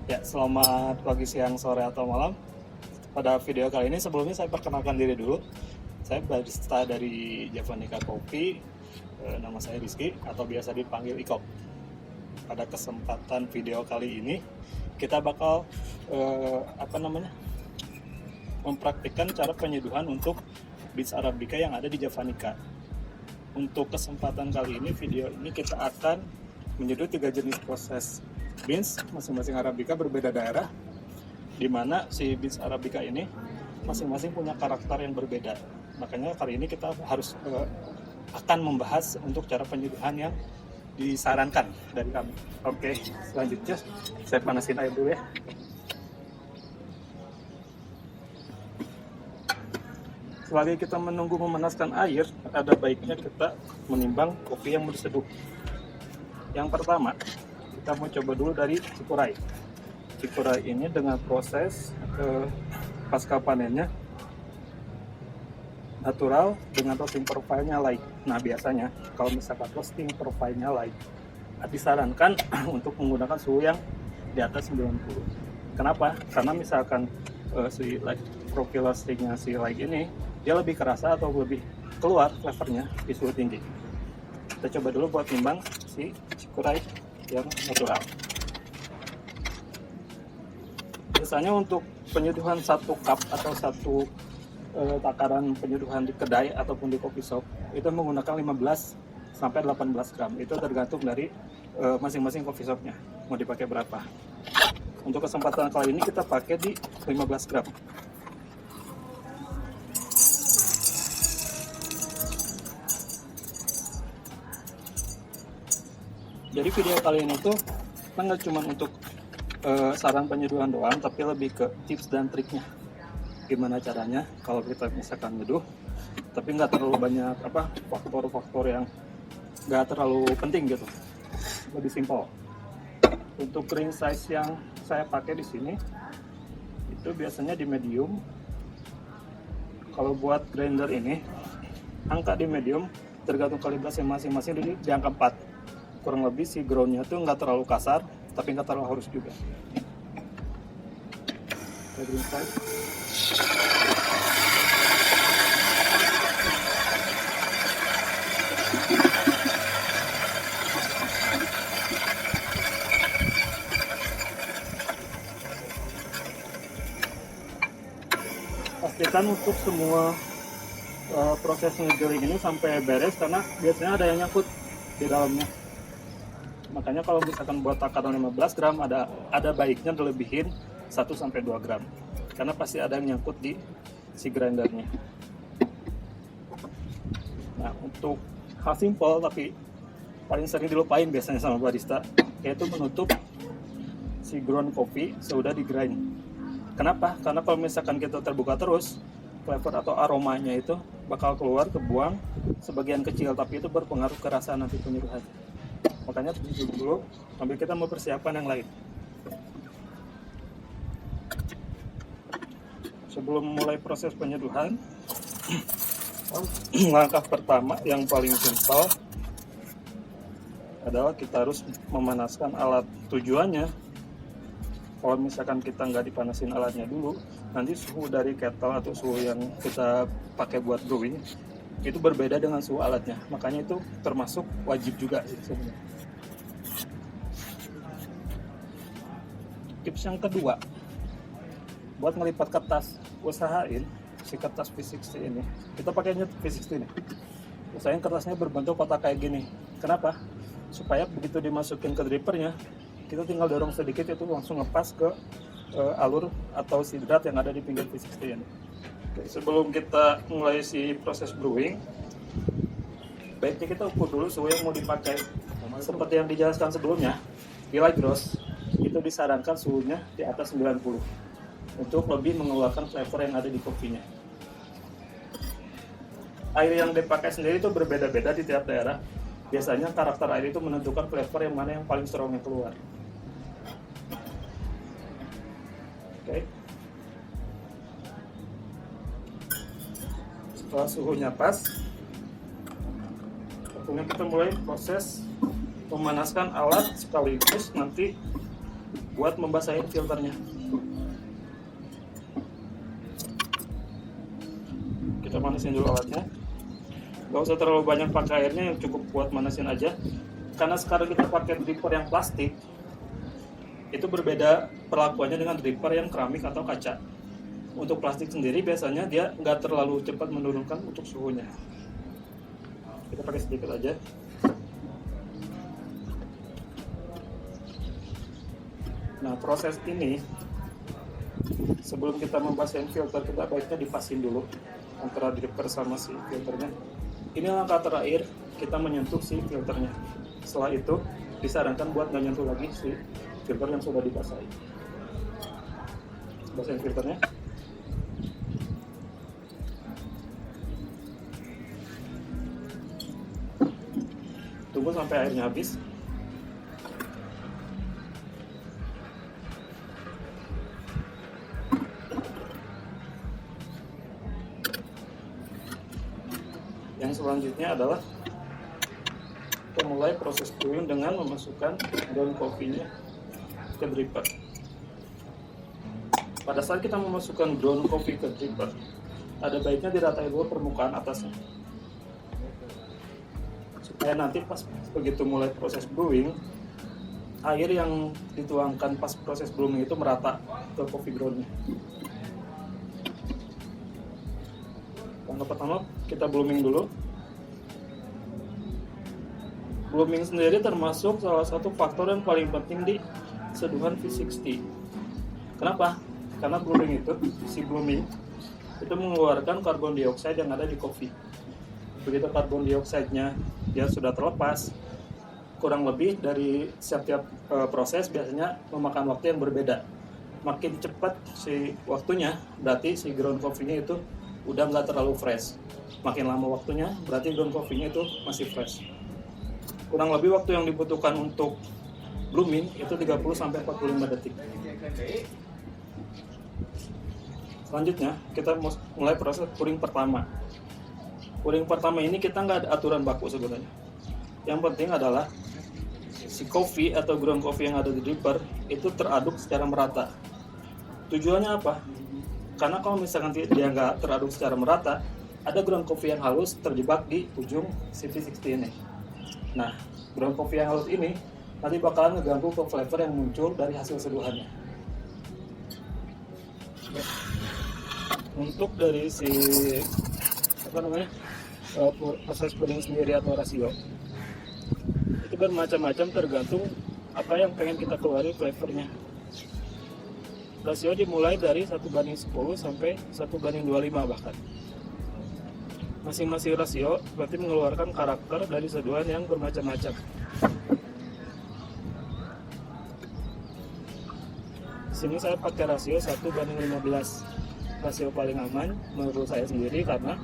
Ya, selamat pagi, siang, sore, atau malam. Pada video kali ini sebelumnya saya perkenalkan diri dulu. Saya barista dari Javanica Coffee. Nama saya Rizky atau biasa dipanggil Iko. Pada kesempatan video kali ini kita bakal mempraktikkan cara penyeduhan untuk beans Arabica yang ada di Javanica. Untuk kesempatan kali ini, video ini kita akan menyeduh 3 jenis proses beans masing-masing Arabica berbeda daerah, di mana si beans Arabica ini masing-masing punya karakter yang berbeda. Makanya kali ini kita harus akan membahas untuk cara penyeduhan yang disarankan dari kami. Oke, selanjutnya saya panasin air dulu ya. Selagi kita menunggu memanaskan air, ada baiknya kita menimbang kopi yang berseduh. Yang pertama, kita mau coba dulu dari Cikuray. Cikuray ini dengan proses pasca panennya natural dengan roasting profile-nya light. Nah, biasanya kalau misalkan roasting profile-nya light, disarankan untuk menggunakan suhu yang di atas 90. Kenapa? Karena misalkan si light profile roastingnya si light ini dia lebih kerasa atau lebih keluar flavornya di suhu tinggi. Kita coba dulu buat timbang si Cikuray yang natural. Biasanya untuk penyeduhan 1 cup atau 1 takaran penyeduhan di kedai ataupun di coffee shop itu menggunakan 15 sampai 18 gram. Itu tergantung dari masing-masing coffee shopnya mau dipakai berapa. Untuk kesempatan kali ini kita pakai di 15 gram. Jadi video kali ini tuh nggak cuma untuk saran penyeduhan doang, tapi lebih ke tips dan triknya. Gimana caranya kalau kita misalkan nyeduh, tapi nggak terlalu banyak faktor-faktor yang nggak terlalu penting gitu. Lebih simpel. Untuk grain size yang saya pakai di sini itu biasanya di medium. Kalau buat grinder ini, angka di medium tergantung kalibrasi masing-masing di angka 4. Kurang lebih si groundnya tuh nggak terlalu kasar, tapi nggak terlalu halus juga. Pastikan untuk semua proses ngegiling ini sampai beres, karena biasanya ada yang nyangkut di dalamnya. Makanya kalau misalkan buat takaran 15 gram ada baiknya dilebihin 1-2 gram. Karena pasti ada yang nyangkut di si grindernya. Nah, untuk hal simple tapi paling sering dilupain biasanya sama barista, yaitu menutup si ground kopi sudah di grind. Kenapa? Karena kalau misalkan kita terbuka terus, flavor atau aromanya itu bakal keluar, kebuang sebagian kecil, tapi itu berpengaruh ke rasa nanti penyeduhan. Makanya tutup dulu sambil kita mau persiapan yang lain. Sebelum mulai proses penyeduhan, langkah pertama yang paling simpel adalah kita harus memanaskan alat. Tujuannya, kalau misalkan kita nggak dipanasin alatnya dulu, nanti suhu dari kettle atau suhu yang kita pakai buat brewing itu berbeda dengan suhu alatnya. Makanya itu termasuk wajib juga sih sebenarnya. Tips yang kedua, buat ngelipat kertas, usahain si kertas V60 ini, kita pakainya V60 ini, usahain kertasnya berbentuk kotak kayak gini. Kenapa? Supaya begitu dimasukin ke drippernya, kita tinggal dorong sedikit itu langsung ngepas ke alur atau si drat yang ada di pinggir V60 ini. Oke, sebelum kita mulai si proses brewing, baiknya kita ukur dulu suhu yang mau dipakai. Seperti yang dijelaskan sebelumnya, di light roast itu disarankan suhunya di atas 90 untuk lebih mengeluarkan flavor yang ada di kopinya. Air yang dipakai sendiri itu berbeda-beda di tiap daerah. Biasanya karakter air itu menentukan flavor yang mana yang paling strong yang keluar. Oke. Setelah suhunya pas, kemudian kita mulai proses memanaskan alat sekaligus nanti buat membasahin filternya. Kita manasin dulu alatnya. Gak usah terlalu banyak pakai airnya, yang cukup buat manasin aja. Karena sekarang kita pakai dripper yang plastik, itu berbeda perlakuannya dengan dripper yang keramik atau kaca. Untuk plastik sendiri biasanya dia nggak terlalu cepat menurunkan untuk suhunya. Kita pakai sedikit aja. Nah, proses ini sebelum kita membasahin filter, kita baiknya dipasin dulu antara dripper sama si filternya. Ini langkah terakhir kita menyentuh si filternya. Setelah itu disarankan buat nggak nyentuh lagi si filter yang sudah dibasahi. Basahin filternya. Tunggu sampai airnya habis. Yang selanjutnya adalah kita mulai proses brewing dengan memasukkan ground coffee-nya ke dripper. Pada saat kita memasukkan ground coffee ke dripper, ada baiknya diratai dulu permukaan atasnya, supaya nanti pas begitu mulai proses brewing, air yang dituangkan pas proses brewing itu merata ke coffee groundnya. Langkah pertama kita blooming dulu. Blooming sendiri termasuk salah satu faktor yang paling penting di seduhan V60. Kenapa? Karena blooming itu, si blooming itu mengeluarkan karbon dioksida yang ada di kopi. Begitu karbon dioksida-nya dia sudah terlepas, kurang lebih dari setiap proses biasanya memakan waktu yang berbeda. Makin cepat si waktunya, berarti si ground coffee-nya itu udah nggak terlalu fresh. Makin lama waktunya, berarti ground coffee-nya itu masih fresh. Kurang lebih waktu yang dibutuhkan untuk blooming itu 30-45 detik. Selanjutnya, kita mulai proses pouring pertama. Pouring pertama ini kita nggak ada aturan baku sebenarnya. Yang penting adalah si coffee atau ground coffee yang ada di dripper itu teraduk secara merata. Tujuannya apa? Karena kalau misalkan dia nggak teraduk secara merata, ada ground coffee yang halus terjebak di ujung CV60 ini. Nah, ground coffee yang halus ini nanti bakalan ngeganggu ke flavor yang muncul dari hasil seduhannya. Untuk dari si proses pouring sendiri atau rasio, itu bermacam-macam tergantung apa yang pengen kita keluarin flavornya. Rasio dimulai dari 1:10 sampai 1:25 bahkan. Masing-masing rasio berarti mengeluarkan karakter dari seduhan yang bermacam-macam. Di sini saya pakai rasio 1:15. Rasio paling aman menurut saya sendiri, karena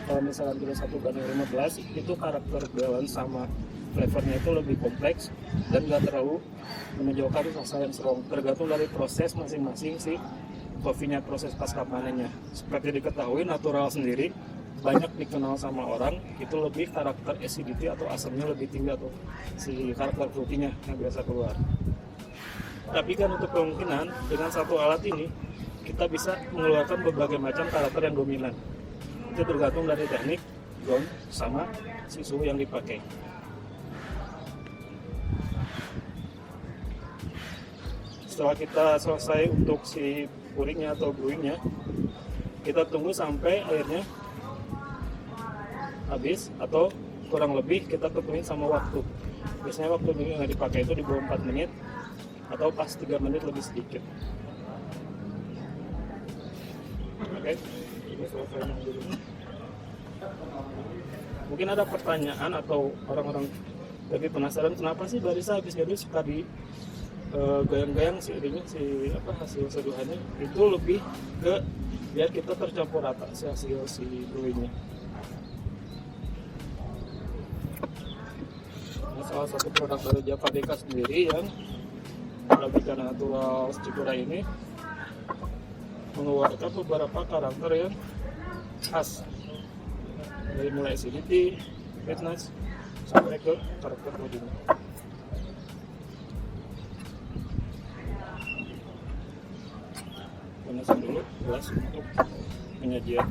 kalau misalkan kita 1:15 itu karakter balance sama flavornya itu lebih kompleks dan gak terlalu menunjukkan rasa yang strong, tergantung dari proses masing-masing si kopinya, proses pasca panennya. Seperti diketahui, natural sendiri banyak dikenal sama orang itu lebih karakter acidity atau asamnya lebih tinggi, atau si karakter fruitynya yang biasa keluar. Tapi kan untuk kemungkinan dengan satu alat ini kita bisa mengeluarkan berbagai macam karakter yang dominan. Itu tergantung dari teknik ground sama si suhu yang dipakai. Setelah kita selesai untuk si pouringnya atau brewingnya, kita tunggu sampai airnya habis atau kurang lebih kita tentuin sama waktu. Biasanya waktu yang dipakai itu di bawah 4 menit atau pas 3 menit lebih sedikit. Oke, ini selesai dulu. Mungkin ada pertanyaan atau orang-orang lebih penasaran kenapa sih barista habis jadi suka di goyang-goyang si hasil seduhannya. Itu lebih ke biar kita tercampur rata si hasil si brewingnya. Nah, salah satu produk dari Java Deka sendiri yang Arabica Natural Cipura ini mengeluarkan beberapa karakter yang khas, dari mulai acidity, sweetness sampai ke karakter bodinya. panasin dulu gelas untuk penyajian.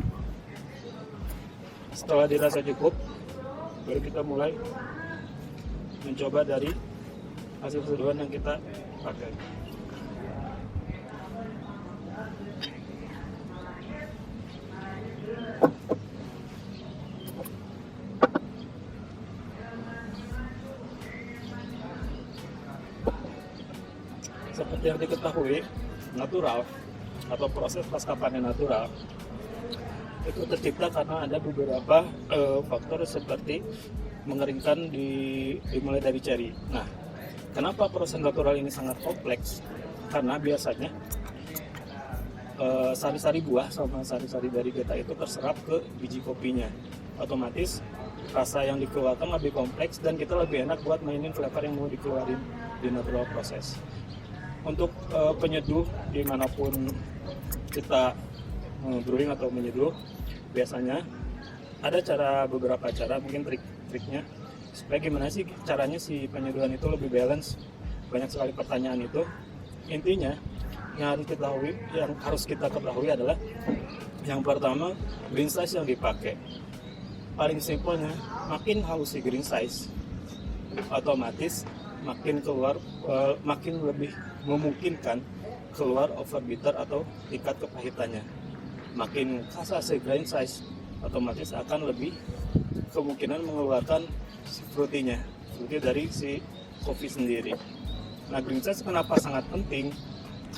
Setelah dirasa cukup, baru kita mulai mencoba dari hasil seduhan yang kita pakai. Seperti yang diketahui, natural atau proses pasca panen natural itu tercipta karena ada beberapa faktor seperti mengeringkan dimulai dari ceri. Nah, kenapa proses natural ini sangat kompleks? Karena biasanya sari-sari buah sama sari-sari dari getah itu terserap ke biji kopinya. Otomatis rasa yang dikeluarkan lebih kompleks dan kita lebih enak buat mainin flavor yang mau dikeluarin di natural proses. Untuk penyeduh dimanapun kita brewing atau menyeduh, biasanya ada beberapa cara, mungkin trik-triknya supaya gimana sih caranya si penyeduhan itu lebih balance. Banyak sekali pertanyaan itu. Intinya yang harus kita ketahui adalah yang pertama, green size yang dipakai. Paling simpelnya, makin halus si green size, otomatis makin lebih memungkinkan keluar overbitter atau tingkat kepahitannya. Makin kasar si green size, otomatis akan lebih kemungkinan mengeluarkan si fruity dari si kopi sendiri. Nah, green size kenapa sangat penting?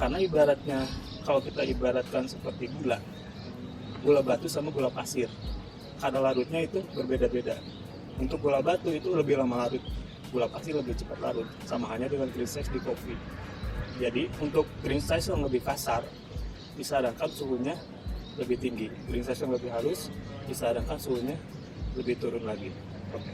Karena ibaratnya, kalau kita ibaratkan seperti gula batu sama gula pasir, kadar larutnya itu berbeda-beda. Untuk gula batu itu lebih lama larut, gula pasir lebih cepat larut, sama halnya dengan green size di kopi. Jadi untuk green size yang lebih kasar disarankan suhunya lebih tinggi, green size yang lebih halus disarankan suhunya lebih turun lagi. Oke.